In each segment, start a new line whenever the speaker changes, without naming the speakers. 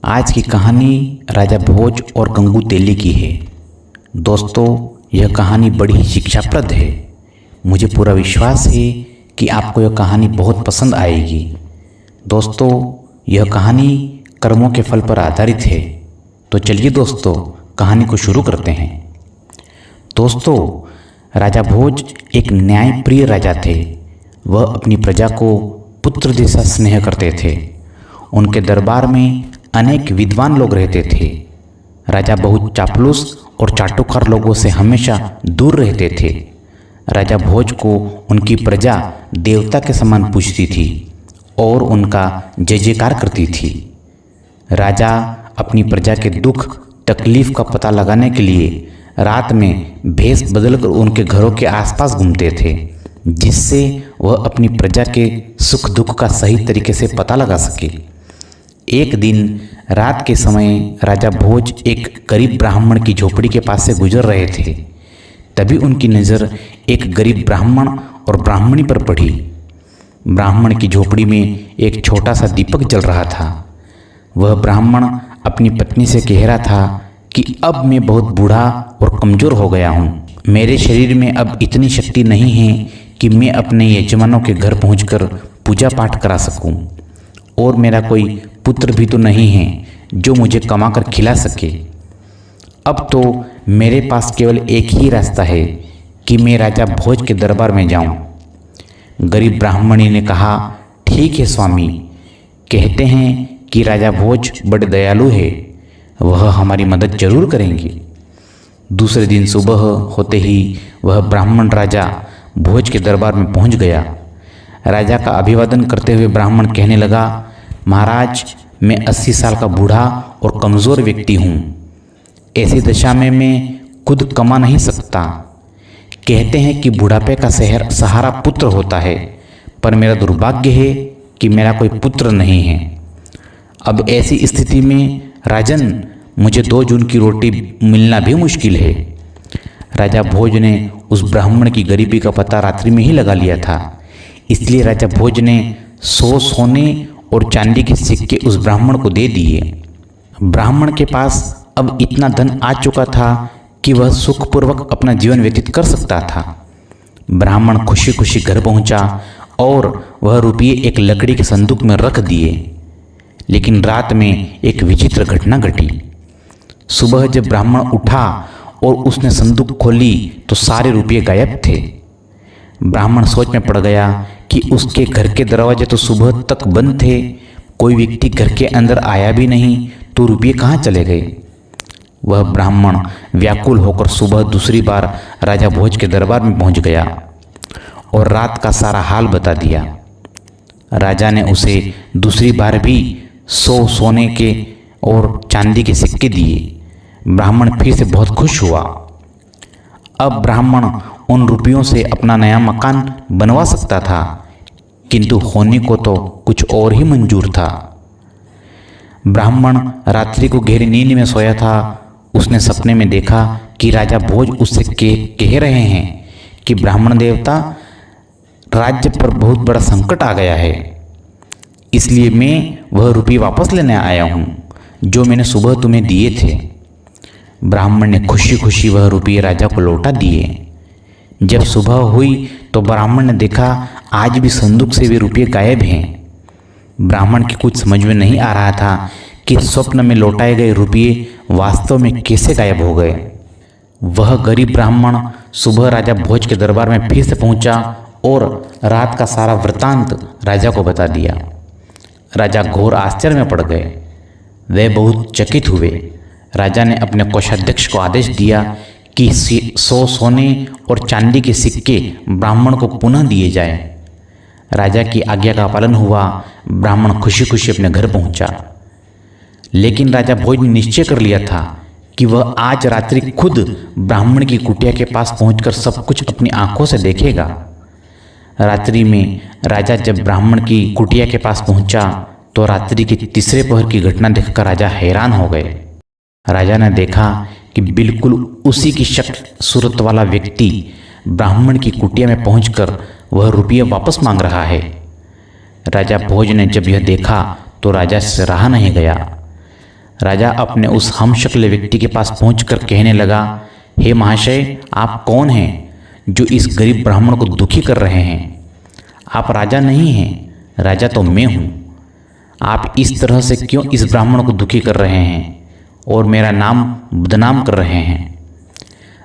आज की कहानी राजा भोज और गंगू तेली की है। दोस्तों, यह कहानी बड़ी ही शिक्षाप्रद है। मुझे पूरा विश्वास है कि आपको यह कहानी बहुत पसंद आएगी। दोस्तों, यह कहानी कर्मों के फल पर आधारित है। तो चलिए दोस्तों, कहानी को शुरू करते हैं। दोस्तों, राजा भोज एक न्यायप्रिय राजा थे। वह अपनी प्रजा को पुत्र जैसा स्नेह करते थे। उनके दरबार में अनेक विद्वान लोग रहते थे। राजा बहुत चापलूस और चाटुकार लोगों से हमेशा दूर रहते थे। राजा भोज को उनकी प्रजा देवता के समान पूजती थी और उनका जय जयकार करती थी। राजा अपनी प्रजा के दुख तकलीफ का पता लगाने के लिए रात में भेष बदलकर उनके घरों के आसपास घूमते थे, जिससे वह अपनी प्रजा के सुख दुख का सही तरीके से पता लगा सके। एक दिन रात के समय राजा भोज एक गरीब ब्राह्मण की झोपड़ी के पास से गुजर रहे थे। तभी उनकी नज़र एक गरीब ब्राह्मण और ब्राह्मणी पर पड़ी। ब्राह्मण की झोपड़ी में एक छोटा सा दीपक जल रहा था। वह ब्राह्मण अपनी पत्नी से कह रहा था कि अब मैं बहुत बूढ़ा और कमज़ोर हो गया हूँ। मेरे शरीर में अब इतनी शक्ति नहीं है कि मैं अपने यजमानों के घर पहुंचकर पूजा पाठ करा सकूं, और मेरा कोई पुत्र भी तो नहीं है जो मुझे कमाकर खिला सके। अब तो मेरे पास केवल एक ही रास्ता है कि मैं राजा भोज के दरबार में जाऊं। गरीब ब्राह्मणी ने कहा, ठीक है स्वामी, कहते हैं कि राजा भोज बड़े दयालु है, वह हमारी मदद जरूर करेंगे। दूसरे दिन सुबह होते ही वह ब्राह्मण राजा भोज के दरबार में पहुंच गया। राजा का अभिवादन करते हुए ब्राह्मण कहने लगा, महाराज, मैं 80 साल का बूढ़ा और कमज़ोर व्यक्ति हूँ। ऐसी दशा में मैं खुद कमा नहीं सकता। कहते हैं कि बुढ़ापे का सहारा पुत्र होता है, पर मेरा दुर्भाग्य है कि मेरा कोई पुत्र नहीं है। अब ऐसी स्थिति में राजन, मुझे 2 जून की रोटी मिलना भी मुश्किल है। राजा भोज ने उस ब्राह्मण की गरीबी का पता रात्रि में ही लगा लिया था। इसलिए राजा भोज ने 100 सोने और चांदी के सिक्के उस ब्राह्मण को दे दिए। ब्राह्मण के पास अब इतना धन आ चुका था कि वह सुखपूर्वक अपना जीवन व्यतीत कर सकता था। ब्राह्मण खुशी खुशी घर पहुंचा और वह रुपये एक लकड़ी के संदूक में रख दिए। लेकिन रात में एक विचित्र घटना घटी। सुबह जब ब्राह्मण उठा और उसने संदूक खोली तो सारे रुपये गायब थे। ब्राह्मण सोच में पड़ गया कि उसके घर के दरवाजे तो सुबह तक बंद थे, कोई व्यक्ति घर के अंदर आया भी नहीं, तो रुपये कहाँ चले गए। वह ब्राह्मण व्याकुल होकर सुबह दूसरी बार राजा भोज के दरबार में पहुंच गया और रात का सारा हाल बता दिया। राजा ने उसे दूसरी बार भी 100 सोने के और चांदी के सिक्के दिए। ब्राह्मण फिर से बहुत खुश हुआ। अब ब्राह्मण उन रुपयों से अपना नया मकान बनवा सकता था, किंतु होने को तो कुछ और ही मंजूर था। ब्राह्मण रात्रि को गहरी नींद में सोया था। उसने सपने में देखा कि राजा भोज उससे कह रहे हैं कि ब्राह्मण देवता, राज्य पर बहुत बड़ा संकट आ गया है, इसलिए मैं वह रुपये वापस लेने आया हूँ जो मैंने सुबह तुम्हें दिए थे। ब्राह्मण ने खुशी खुशी वह रुपये राजा को लौटा दिए। जब सुबह हुई तो ब्राह्मण ने देखा आज भी संदूक से वे रुपये गायब हैं। ब्राह्मण की कुछ समझ में नहीं आ रहा था कि स्वप्न में लौटाए गए रुपये वास्तव में कैसे गायब हो गए। वह गरीब ब्राह्मण सुबह राजा भोज के दरबार में फिर से पहुंचा और रात का सारा वृतांत राजा को बता दिया। राजा घोर आश्चर्य में पड़ गए। वे बहुत चकित हुए। राजा ने अपने कोषाध्यक्ष को आदेश दिया कि 100 सोने और चांदी के सिक्के ब्राह्मण को पुनः दिए जाए। राजा की आज्ञा का पालन हुआ। ब्राह्मण खुशी खुशी अपने घर पहुंचा। लेकिन राजा भोज ने निश्चय कर लिया था कि वह आज रात्रि खुद ब्राह्मण की कुटिया के पास पहुंचकर सब कुछ अपनी आंखों से देखेगा। रात्रि में राजा जब ब्राह्मण की कुटिया के पास पहुंचा तो रात्रि के तीसरे पहर की घटना देखकर राजा हैरान हो गए। राजा ने देखा कि बिल्कुल उसी की शक्ल सूरत वाला व्यक्ति ब्राह्मण की कुटिया में पहुंचकर वह रुपये वापस मांग रहा है। राजा भोज ने जब यह देखा तो राजा से रहा नहीं गया। राजा अपने उस हमशक्ल व्यक्ति के पास पहुंचकर कहने लगा, हे महाशय, आप कौन हैं जो इस गरीब ब्राह्मण को दुखी कर रहे हैं? आप राजा नहीं हैं, राजा तो मैं हूँ। आप इस तरह से क्यों इस ब्राह्मण को दुखी कर रहे हैं और मेरा नाम बदनाम कर रहे हैं?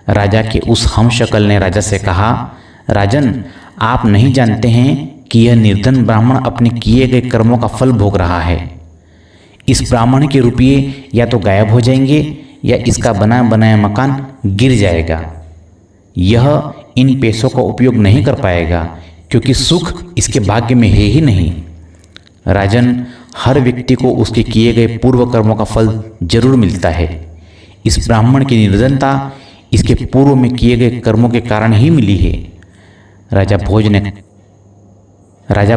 राजा के उस हमशक्ल ने राजा से कहा, राजन, आप नहीं जानते हैं कि यह निर्धन ब्राह्मण अपने किए गए कर्मों का फल भोग रहा है। इस ब्राह्मण के रुपये या तो गायब हो जाएंगे या इसका बना बनाया मकान गिर जाएगा। यह इन पैसों का उपयोग नहीं कर पाएगा क्योंकि सुख इसके भाग्य में है ही नहीं। राजन, हर व्यक्ति को उसके किए गए पूर्व कर्मों का फल जरूर मिलता है। इस ब्राह्मण की निर्धनता इसके पूर्व में किए गए कर्मों के कारण ही मिली है। राजा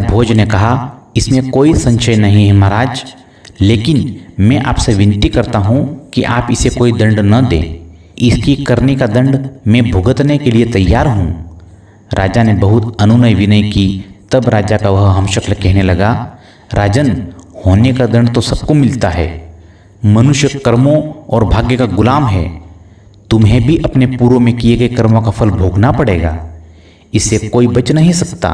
भोज ने कहा, इसमें कोई संशय नहीं है महाराज, लेकिन मैं आपसे विनती करता हूँ कि आप इसे कोई दंड न दें। इसकी करने का दंड मैं भुगतने के लिए तैयार हूँ। राजा ने बहुत अनुनय विनय की। तब राजा का वह हमशक्ल कहने लगा, राजन, होने का दंड तो सबको मिलता है। मनुष्य कर्मों और भाग्य का गुलाम है। तुम्हें भी अपने पूर्व में किए गए कर्मों का फल भोगना पड़ेगा। इससे कोई बच नहीं सकता।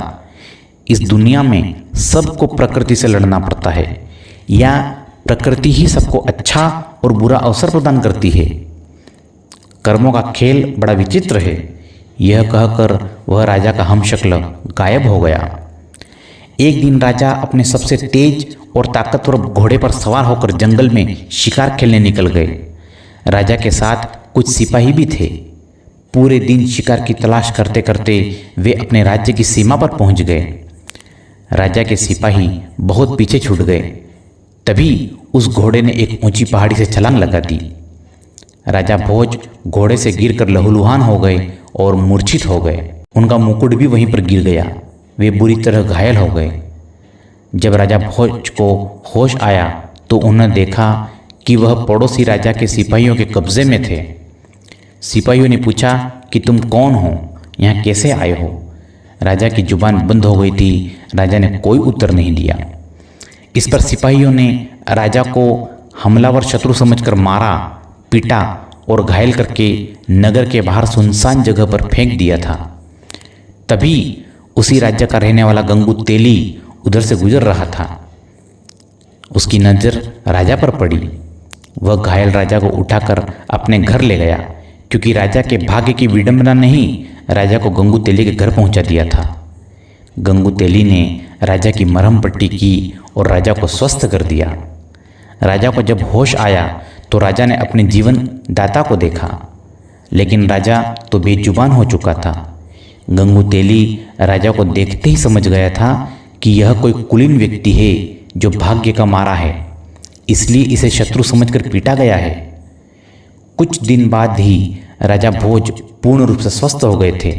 इस दुनिया में सबको प्रकृति से लड़ना पड़ता है, या प्रकृति ही सबको अच्छा और बुरा अवसर प्रदान करती है। कर्मों का खेल बड़ा विचित्र है। यह कहकर वह राजा का हमशक्ल गायब हो गया। एक दिन राजा अपने सबसे तेज और ताकतवर घोड़े पर सवार होकर जंगल में शिकार खेलने निकल गए। राजा के साथ कुछ सिपाही भी थे। पूरे दिन शिकार की तलाश करते करते वे अपने राज्य की सीमा पर पहुंच गए। राजा के सिपाही बहुत पीछे छूट गए। तभी उस घोड़े ने एक ऊंची पहाड़ी से छलांग लगा दी। राजा भोज घोड़े से गिरकर लहूलुहान हो गए और मूर्छित हो गए। उनका मुकुट भी वहीं पर गिर गया। वे बुरी तरह घायल हो गए। जब राजा भोज को होश आया तो उन्होंने देखा कि वह पड़ोसी राजा के सिपाहियों के कब्जे में थे। सिपाहियों ने पूछा कि तुम कौन हो, यहाँ कैसे आए हो? राजा की जुबान बंद हो गई थी। राजा ने कोई उत्तर नहीं दिया। इस पर सिपाहियों ने राजा को हमलावर शत्रु समझकर मारा, पीटा और घायल करके नगर के बाहर सुनसान जगह पर फेंक दिया था। तभी उसी राज्य का रहने वाला गंगू तेली उधर से गुजर रहा था। उसकी नज़र राजा पर पड़ी। वह घायल राजा को उठाकर अपने घर ले गया, क्योंकि राजा के भाग्य की विडंबना नहीं राजा को गंगू तेली के घर पहुंचा दिया था। गंगू तेली ने राजा की मरहम पट्टी की और राजा को स्वस्थ कर दिया। राजा को जब होश आया तो राजा ने अपने जीवन दाता को देखा, लेकिन राजा तो बेजुबान हो चुका था। गंगू तेली राजा को देखते ही समझ गया था कि यह कोई कुलीन व्यक्ति है जो भाग्य का मारा है, इसलिए इसे शत्रु समझकर पीटा गया है। कुछ दिन बाद ही राजा भोज पूर्ण रूप से स्वस्थ हो गए थे,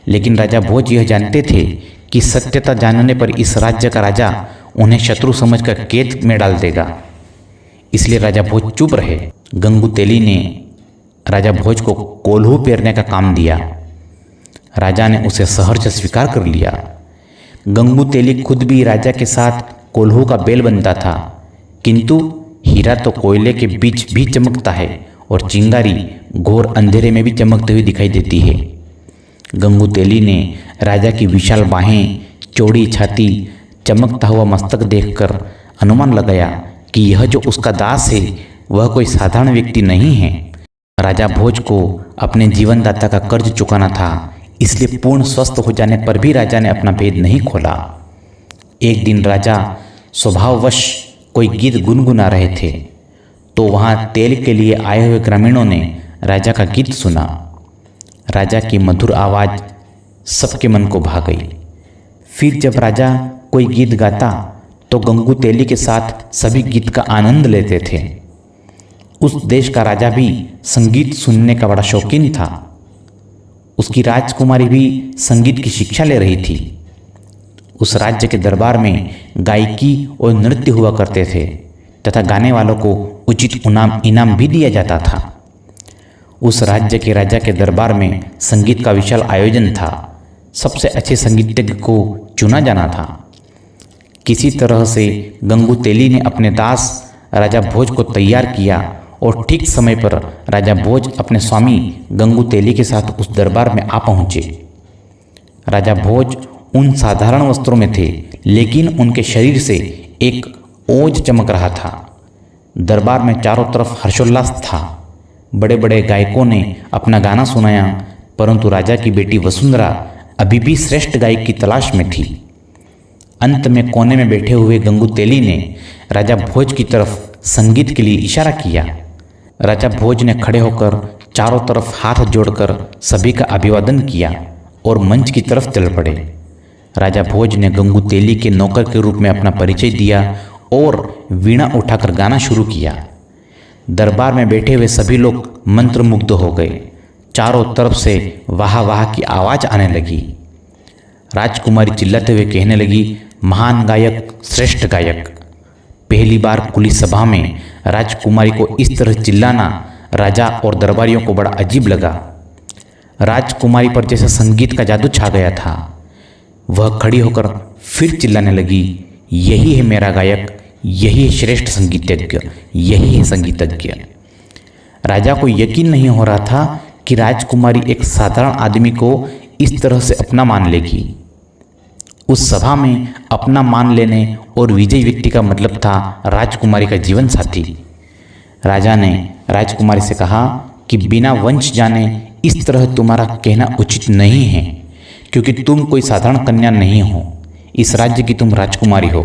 लेकिन राजा भोज यह जानते थे कि सत्यता जानने पर इस राज्य का राजा उन्हें शत्रु समझकर कैद में डाल देगा। इसलिए राजा भोज चुप रहे। गंगू तेली ने राजा भोज को कोल्हू पेरने का काम दिया। राजा ने उसे सहर्ष स्वीकार कर लिया। गंगू तेली खुद भी राजा के साथ कोल्हू का बैल बनता था, किंतु हीरा तो कोयले के बीच भी चमकता है और चिंगारी घोर अंधेरे में भी चमकती हुई दिखाई देती है। गंगू तेली ने राजा की विशाल बाहें, चौड़ी छाती, चमकता हुआ मस्तक देखकर अनुमान लगाया कि यह जो उसका दास है वह कोई साधारण व्यक्ति नहीं है। राजा भोज को अपने जीवनदाता का कर्ज चुकाना था, इसलिए पूर्ण स्वस्थ हो जाने पर भी राजा ने अपना भेद नहीं खोला। एक दिन राजा स्वभाववश कोई गीत गुनगुना रहे थे, तो वहाँ तेल के लिए आए हुए ग्रामीणों ने राजा का गीत सुना। राजा की मधुर आवाज़ सबके मन को भा गई। फिर जब राजा कोई गीत गाता तो गंगू तेली के साथ सभी गीत का आनंद लेते थे। उस देश का राजा भी संगीत सुनने का बड़ा शौकीन था। उसकी राजकुमारी भी संगीत की शिक्षा ले रही थी। उस राज्य के दरबार में गायकी और नृत्य हुआ करते थे तथा गाने वालों को उचित इनाम भी दिया जाता था। उस राज्य के राजा के दरबार में संगीत का विशाल आयोजन था। सबसे अच्छे संगीतज्ञ को चुना जाना था। किसी तरह से गंगू तेली ने अपने दास राजा भोज को तैयार किया और ठीक समय पर राजा भोज अपने स्वामी गंगू तेली के साथ उस दरबार में आ पहुँचे। राजा भोज उन साधारण वस्त्रों में थे, लेकिन उनके शरीर से एक ओज चमक रहा था। दरबार में चारों तरफ हर्षोल्लास था। बड़े बड़े गायकों ने अपना गाना सुनाया, परंतु राजा की बेटी वसुंधरा अभी भी श्रेष्ठ गायक की तलाश में थी। अंत में कोने में बैठे हुए गंगू तेली ने राजा भोज की तरफ संगीत के लिए इशारा किया। राजा भोज ने खड़े होकर चारों तरफ हाथ जोड़कर सभी का अभिवादन किया और मंच की तरफ चल पड़े। राजा भोज ने गंगू तेली के नौकर के रूप में अपना परिचय दिया और वीणा उठाकर गाना शुरू किया। दरबार में बैठे हुए सभी लोग मंत्रमुग्ध हो गए। चारों तरफ से वाह वाह की आवाज़ आने लगी। राजकुमारी चिल्लाते हुए कहने लगी, महान गायक, श्रेष्ठ गायक। पहली बार खुली सभा में राजकुमारी को इस तरह चिल्लाना राजा और दरबारियों को बड़ा अजीब लगा। राजकुमारी पर जैसे संगीत का जादू छा गया था। वह खड़ी होकर फिर चिल्लाने लगी, यही है मेरा गायक, यही है श्रेष्ठ संगीतज्ञ, यही है संगीतज्ञ। राजा को यकीन नहीं हो रहा था कि राजकुमारी एक साधारण आदमी को इस तरह से अपना मान लेगी। उस सभा में अपना मान लेने और विजयी व्यक्ति का मतलब था राजकुमारी का जीवन साथी। राजा ने राजकुमारी से कहा कि बिना वंश जाने इस तरह तुम्हारा कहना उचित नहीं है, क्योंकि तुम कोई साधारण कन्या नहीं हो, इस राज्य की तुम राजकुमारी हो।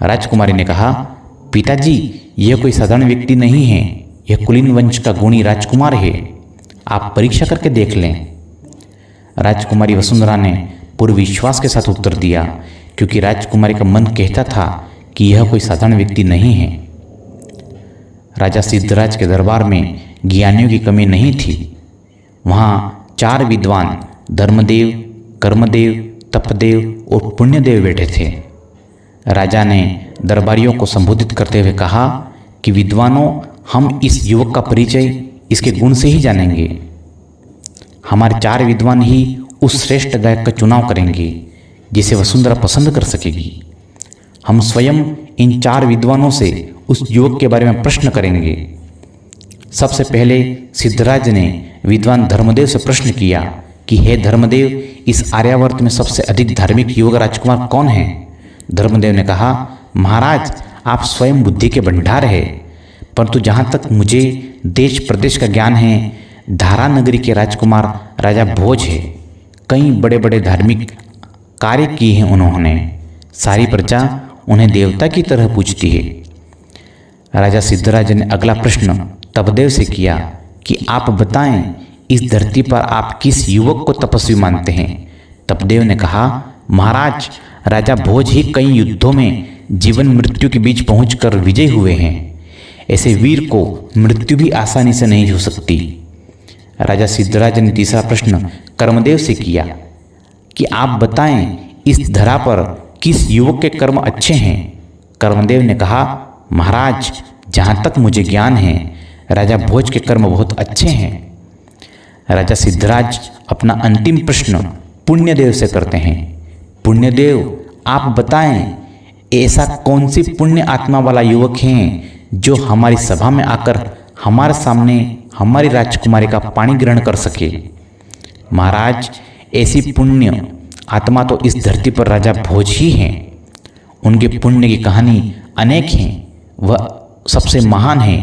राजकुमारी ने कहा, पिताजी, यह कोई साधारण व्यक्ति नहीं है, यह कुलीन वंश का गुणी राजकुमार है, आप परीक्षा करके देख लें। राजकुमारी वसुंधरा ने पूरे विश्वास के साथ उत्तर दिया, क्योंकि राजकुमारी का मन कहता था कि यह कोई साधारण व्यक्ति नहीं है। राजा सिद्धराज के दरबार में ज्ञानियों की कमी नहीं थी। वहाँ 4 विद्वान धर्मदेव, कर्मदेव, तपदेव और पुण्यदेव बैठे थे। राजा ने दरबारियों को संबोधित करते हुए कहा कि विद्वानों, हम इस युवक का परिचय इसके गुण से ही जानेंगे। हमारे 4 विद्वान ही उस श्रेष्ठ गायक का चुनाव करेंगे जिसे वसुंधरा पसंद कर सकेगी। हम स्वयं इन 4 विद्वानों से उस युवक के बारे में प्रश्न करेंगे। सबसे पहले सिद्धराज ने विद्वान धर्मदेव से प्रश्न किया कि हे धर्मदेव, इस आर्यावर्त में सबसे अधिक धार्मिक युवक राजकुमार कौन है? धर्मदेव ने कहा, महाराज, आप स्वयं बुद्धि के भंडार है, परंतु जहाँ तक मुझे देश प्रदेश का ज्ञान है, धारा नगरी के राजकुमार राजा भोज है। कई बड़े बड़े धार्मिक कार्य किए हैं उन्होंने। सारी प्रजा उन्हें देवता की तरह पूजती है। राजा सिद्धराज ने अगला प्रश्न तपदेव से किया कि आप बताएं, इस धरती पर आप किस युवक को तपस्वी मानते हैं? तपदेव ने कहा, महाराज, राजा भोज ही कई युद्धों में जीवन मृत्यु के बीच पहुंचकर विजय हुए हैं। ऐसे वीर को मृत्यु भी आसानी से नहीं हो सकती। राजा सिद्धराज ने तीसरा प्रश्न कर्मदेव से किया कि आप बताएं, इस धरा पर किस युवक के कर्म अच्छे हैं? कर्मदेव ने कहा, महाराज, जहाँ तक मुझे ज्ञान है, राजा भोज के कर्म बहुत अच्छे हैं। राजा सिद्धराज अपना अंतिम प्रश्न पुण्यदेव से करते हैं। पुण्यदेव, आप बताएं, ऐसा कौन सी पुण्य आत्मा वाला युवक है जो हमारी सभा में आकर हमारे सामने हमारी राजकुमारी का पानी ग्रहण कर सके? महाराज, ऐसी पुण्य आत्मा तो इस धरती पर राजा भोज ही हैं। उनके पुण्य की कहानी अनेक हैं, वह सबसे महान है,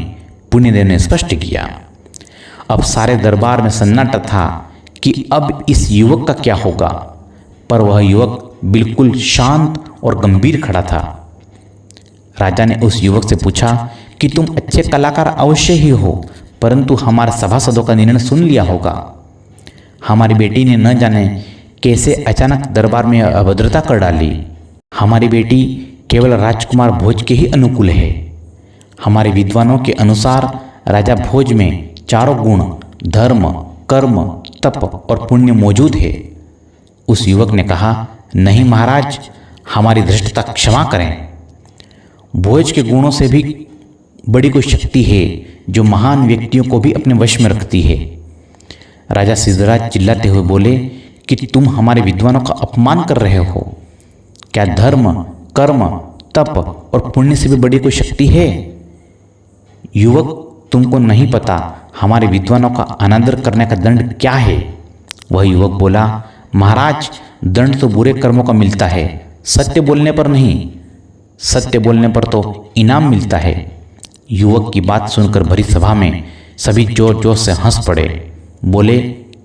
पुण्यदेव ने स्पष्ट किया। अब सारे दरबार में सन्नाटा था कि अब इस युवक का क्या होगा, पर वह युवक बिल्कुल शांत और गंभीर खड़ा था। राजा ने उस युवक से पूछा कि तुम अच्छे कलाकार अवश्य ही हो, परंतु हमारे सभासदों का निर्णय सुन लिया होगा। हमारी बेटी ने न जाने कैसे अचानक दरबार में अभद्रता कर डाली। हमारी बेटी केवल राजकुमार भोज के ही अनुकूल है। हमारे विद्वानों के अनुसार राजा भोज में 4 गुण धर्म, कर्म, तप और पुण्य मौजूद है। उस युवक ने कहा, नहीं महाराज, हमारी धृष्टता क्षमा करें। भोज के गुणों से भी बड़ी कोई शक्ति है जो महान व्यक्तियों को भी अपने वश में रखती है। राजा सिद्धराज चिल्लाते हुए बोले कि तुम हमारे विद्वानों का अपमान कर रहे हो। क्या धर्म, कर्म, तप और पुण्य से भी बड़ी कोई शक्ति है? युवक, तुमको नहीं पता हमारे विद्वानों का अनादर करने का दंड क्या है? वह युवक बोला, महाराज, दंड तो बुरे कर्मों का मिलता है, सत्य बोलने पर नहीं। सत्य बोलने पर तो इनाम मिलता है। युवक की बात सुनकर भरी सभा में सभी जोर जोर से हंस पड़े। बोले,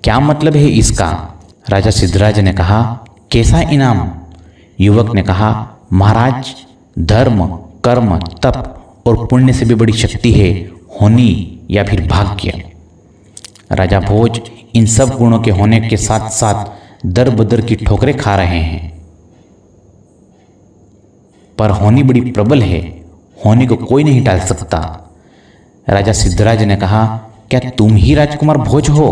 क्या मतलब है इसका? राजा सिद्धराज ने कहा, कैसा इनाम? युवक ने कहा, महाराज, धर्म, कर्म, तप और पुण्य से भी बड़ी शक्ति है होनी या फिर भाग्य। राजा भोज इन सब गुणों के होने के साथ साथ दर बदर की ठोकरें खा रहे हैं, पर होनी बड़ी प्रबल है, होनी को कोई नहीं टाल सकता। राजा सिद्धराज ने कहा, क्या तुम ही राजकुमार भोज हो?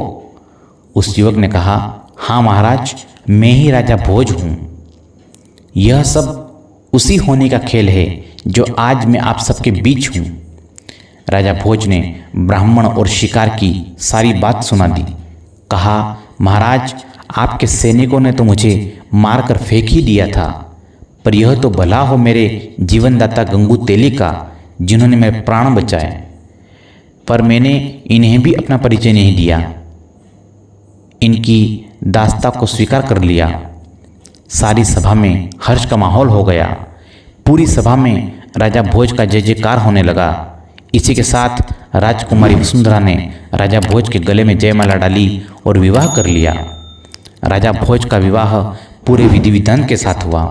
उस युवक ने कहा, हाँ महाराज, मैं ही राजा भोज हूँ। यह सब उसी होनी का खेल है जो आज मैं आप सबके बीच हूँ। राजा भोज ने ब्राह्मण और शिकार की सारी बात सुना दी। कहा, महाराज, आपके सैनिकों ने तो मुझे मारकर फेंक ही दिया था, पर यह तो भला हो मेरे जीवनदाता गंगू तेली का, जिन्होंने मेरे प्राण बचाए। पर मैंने इन्हें भी अपना परिचय नहीं दिया, इनकी दास्ता को स्वीकार कर लिया। सारी सभा में हर्ष का माहौल हो गया। पूरी सभा में राजा भोज का जय जयकार होने लगा। इसी के साथ राजकुमारी वसुंधरा ने राजा भोज के गले में जयमाला डाली और विवाह कर लिया। राजा भोज का विवाह पूरे विधि विधान के साथ हुआ।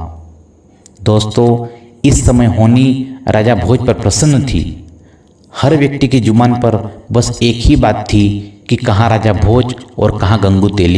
दोस्तों, इस समय होनी राजा भोज पर प्रसन्न थी। हर व्यक्ति की जुबान पर बस एक ही बात थी कि कहाँ राजा भोज और कहाँ गंगू तेली।